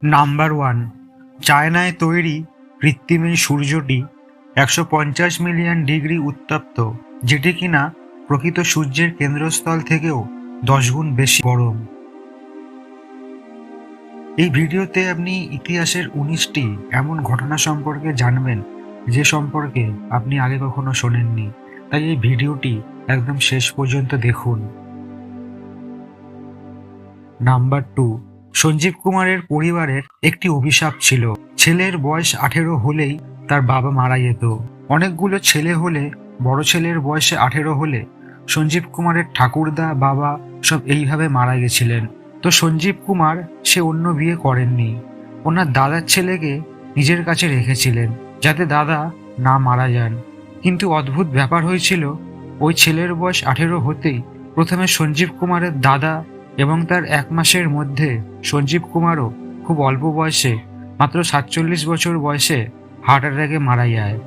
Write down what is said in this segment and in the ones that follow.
Number 1, চায়নায় তৈরি কৃত্রিম এই সূর্যটি 150 মিলিয়ন ডিগ্রি উত্তপ্ত, যেটি কিনা প্রকৃত সূর্যের কেন্দ্রস্থল থেকেও 10 গুণ বেশি গরম। এই ভিডিওতে আপনি ইতিহাসের 19টি এমন ঘটনা সম্পর্কে জানবেন যে সম্পর্কে আপনি আগে কখনো শোনেননি, তাই এই ভিডিওটি একদম শেষ পর্যন্ত দেখুন। নাম্বার 2, সঞ্জীব কুমারের পরিবারের একটি অভিশাপ ছিল। ছেলের বয়স 18 হলেই তার বাবা মারা যেত। অনেকগুলো ছেলে হলে বড় ছেলের বয়সে 18 হলে সঞ্জীব কুমারের ঠাকুরদা বাবা সব এইভাবে মারা গেছিলেন। তো সঞ্জীব কুমার সে অন্য বিয়ে করেননি, ওনার দাদার ছেলেকে নিজের কাছে রেখেছিলেন যাতে দাদা না মারা যান। কিন্তু অদ্ভুত ব্যাপার হয়েছিল, ওই ছেলের বয়স 18 হতেই প্রথমে সঞ্জীব কুমারের দাদা এবং তার 1 মাসের মধ্যে সঞ্জীব কুমারও খুব অল্প বয়সে, মাত্র 47 বছর বয়সে হার্ট অ্যাটাকে মারা যায়।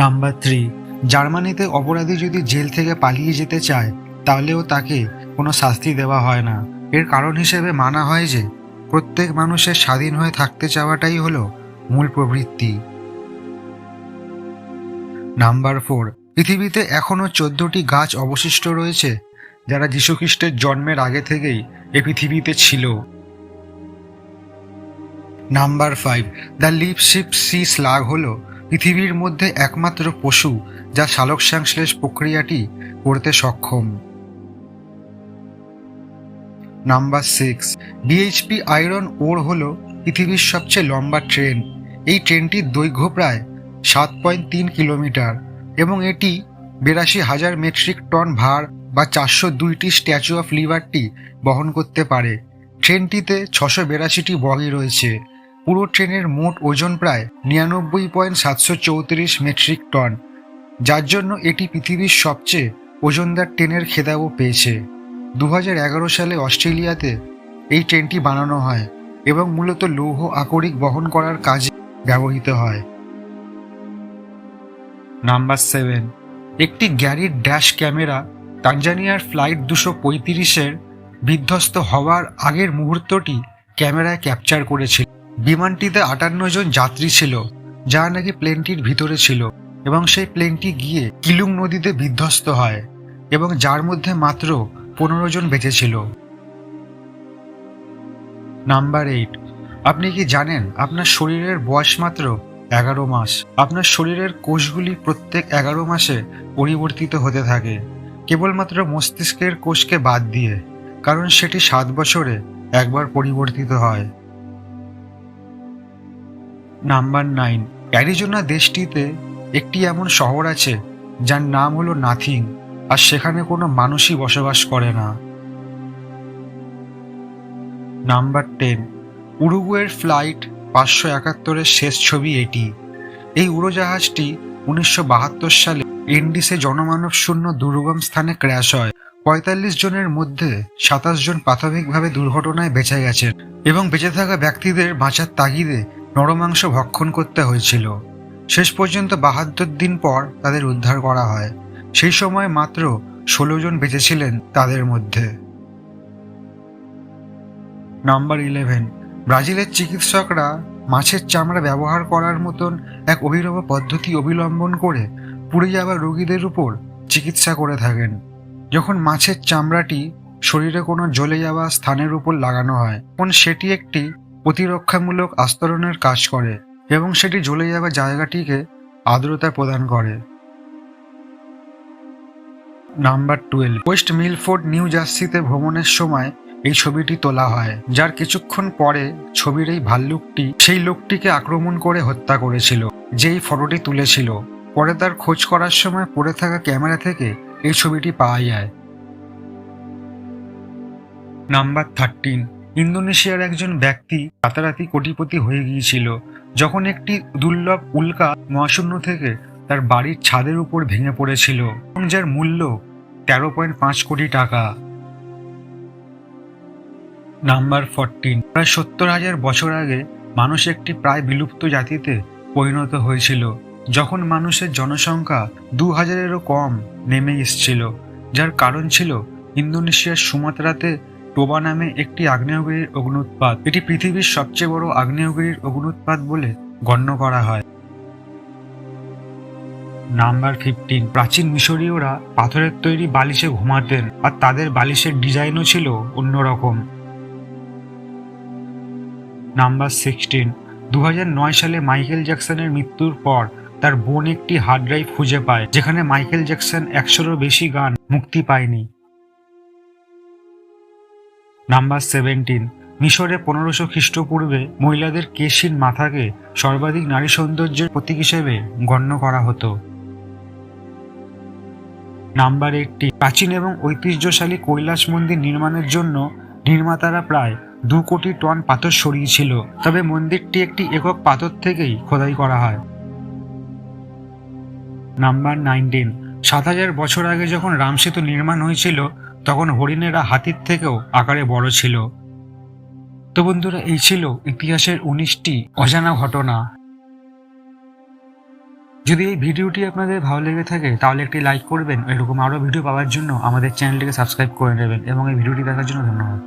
নাম্বার 3, জার্মানিতে অপরাধী যদি জেল থেকে পালিয়ে যেতে চায় তাহলেও তাকে কোনো শাস্তি দেওয়া হয় না। এর কারণ হিসেবে মানা হয় যে প্রত্যেক মানুষের স্বাধীন হয়ে থাকতে চাওয়াটাই হলো মূল প্রবৃত্তি। নাম্বার 4, পৃথিবীতে এখনও 14টি গাছ অবশিষ্ট রয়েছে যারা যীশুখ্রিস্টের জন্মের আগে থেকেই এ পৃথিবীতে ছিল। নাম্বার 5, দ্য লিপশিপ সি স্লাগ হল পৃথিবীর মধ্যে একমাত্র পশু যা সালোকসংশ্লেষ প্রক্রিয়াটি করতে সক্ষম। নাম্বার 6, বিএইচপি আয়রন ওর হল পৃথিবীর সবচেয়ে লম্বা ট্রেন। এই ট্রেনটির দৈর্ঘ্য প্রায় 7.3 কিলোমিটার এবং এটি 82,000 মেট্রিক টন ভার বা 402টি স্ট্যাচু অফ লিবার্টি বহন করতে পারে। ট্রেনটিতে 682টি বগি রয়েছে। পুরো ট্রেনের মোট ওজন প্রায় 99.734 মেট্রিক টন, যার জন্য এটি পৃথিবীর সবচেয়ে ওজনদার ট্রেনের খেতাবও পেয়েছে। 2011 সালে অস্ট্রেলিয়াতে এই ট্রেনটি বানানো হয় এবং মূলত লৌহ আকরিক বহন করার কাজে ব্যবহৃত হয়। নাম্বার 7, একটি গ্যারির ড্যাশ ক্যামেরা তানজানিয়ার ফ্লাইট 235-এর বিধ্বস্ত হওয়ার আগের মুহূর্তটি ক্যামেরায় ক্যাপচার করেছিল। বিমানটিতে 58 জন যাত্রী ছিল যা নাকি প্লেনটির ভিতরে ছিল, এবং সেই প্লেনটি গিয়ে কিলুং নদীতে বিধ্বস্ত হয় এবং যার মধ্যে মাত্র 15 জন বেঁচে ছিল। নাম্বার 8, আপনি কি জানেন আপনার শরীরের বয়স মাত্র 11 মাস? আপনার শরীরের কোষগুলি প্রত্যেক 11 মাসে পরিবর্তিত হতে থাকে, কেবলমাত্র মস্তিষ্কের কোষকে বাদ দিয়ে, কারণ সেটি 7 বছরে একবার পরিবর্তিত হয়। নাম্বার 9, অ্যারিজোনা দেশটিতে একটি এমন শহর আছে যার নাম হলো নাথিং, আর সেখানে কোনো মানুষই বসবাস করে না। নাম্বার 10, উরুগুয়ের ফ্লাইট 571-এর শেষ ছবি এটি। এই উড়োজাহাজটি 1972 সালে এন্ডিসে জনমানব শূন্য দুর্গম স্থানে ক্র্যাশ হয়। 45 জনের মধ্যে 27 জন প্রাথমিকভাবে দুর্ঘটনায় বেঁচে গেছেন এবং বেঁচে থাকা ব্যক্তিদের বাঁচার তাগিদে নরমাংস ভক্ষণ করতে হয়েছিল। শেষ পর্যন্ত 72 দিন পর তাদের উদ্ধার করা হয়। সেই সময় মাত্র 16 জন বেঁচেছিলেন তাদের মধ্যে। নাম্বার 11, ব্রাজিলের চিকিৎসকরা মাছের চামড়া ব্যবহার করার মতন এক অভিনব পদ্ধতি অবলম্বন করে পুড়ে যাওয়া রোগীদের উপর চিকিৎসা করে থাকেন। যখন মাছের চামড়াটি শরীরে কোনো জ্বলে যাওয়া স্থানের উপর লাগানো হয় তখন সেটি একটি প্রতিরক্ষামূলক আস্তরণের কাজ করে এবং সেটি জ্বলে যাওয়া জায়গাটিকে আর্দ্রতা প্রদান করে। নাম্বার 12, ওয়েস্ট মিলফোর্ড নিউ জার্সিতে ভ্রমণের সময় এই ছবিটি তোলা হয়, যার কিছুক্ষণ পরে ছবির এই ভাল্লুকটি সেই লোকটিকে আক্রমণ করে হত্যা করেছিল যে এই ফটোটি তুলেছিল। পরে তার খোঁজ করার সময় পড়ে থাকা ক্যামেরা থেকে এই ছবিটি পাওয়া যায়। নাম্বার 13, ইন্দোনেশিয়ার একজন ব্যক্তি রাতারাতি কোটিপতি হয়ে গিয়েছিল যখন একটি দুর্লভ উল্কা মহাশূন্য থেকে তার বাড়ির ছাদের উপর ভেঙে পড়েছিল এবং যার মূল্য 13.5 কোটি টাকা। নাম্বার 14, প্রায় 70,000 বছর আগে মানুষ একটি প্রায় বিলুপ্ত জাতিতে পরিণত হয়েছিল যখন মানুষের জনসংখ্যা 2000-এরও কম নেমে এসেছিল, যার কারণ ছিল ইন্দোনেশিয়ার সুমাত্রাতে টোবা নামে একটি আগ্নেয়গিরির অগ্নুৎপাত। এটি পৃথিবীর সবচেয়ে বড় আগ্নেয়গিরির অগ্নুৎপাত বলে গণ্য করা হয়। নাম্বার 15, প্রাচীন মিশরীয়রা পাথরের তৈরি বালিশে ঘুমাতেন, আর তাদের বালিশের ডিজাইনও ছিল অন্যরকম। নাম্বার 16, 2009 সালে মাইকেল জ্যাকসনের মৃত্যুর পর তার বোন একটি হার্ড ড্রাইভ খুঁজে পায়, যেখানে মাইকেল জ্যাকসন 100-এরও বেশি গান মুক্তি পায়নি। নাম্বার 17, মিশরে 1500 খ্রিস্টপূর্বে মহিলাদের কেশহীন মাথাকে সর্বাধিক নারী সৌন্দর্যের প্রতীক হিসেবে গণ্য করা হতো। নাম্বার 18, প্রাচীন এবং ঐতিহ্যশালী কৈলাস মন্দির নির্মাণের জন্য নির্মাতারা প্রায় 2 কোটি টন পাথর সরিয়েছিল, তবে মন্দিরটি একটি একক পাথর থেকেই খোদাই করা হয়। নাম্বার 19, 7000 বছর আগে যখন রামসেতু নির্মাণ হয়েছিল তখন হরিণেরা হাতির থেকেও আকারে বড় ছিল। তো বন্ধুরা, এই ছিল ইতিহাসের 19টি অজানা ঘটনা। যদি এই ভিডিওটি আপনাদের ভালো লেগে থাকে তাহলে একটি লাইক করবেন। এরকম আরও ভিডিও পাওয়ার জন্য আমাদের চ্যানেলটিকে সাবস্ক্রাইব করে নেবেন এবং এই ভিডিওটি দেখার জন্য ধন্যবাদ।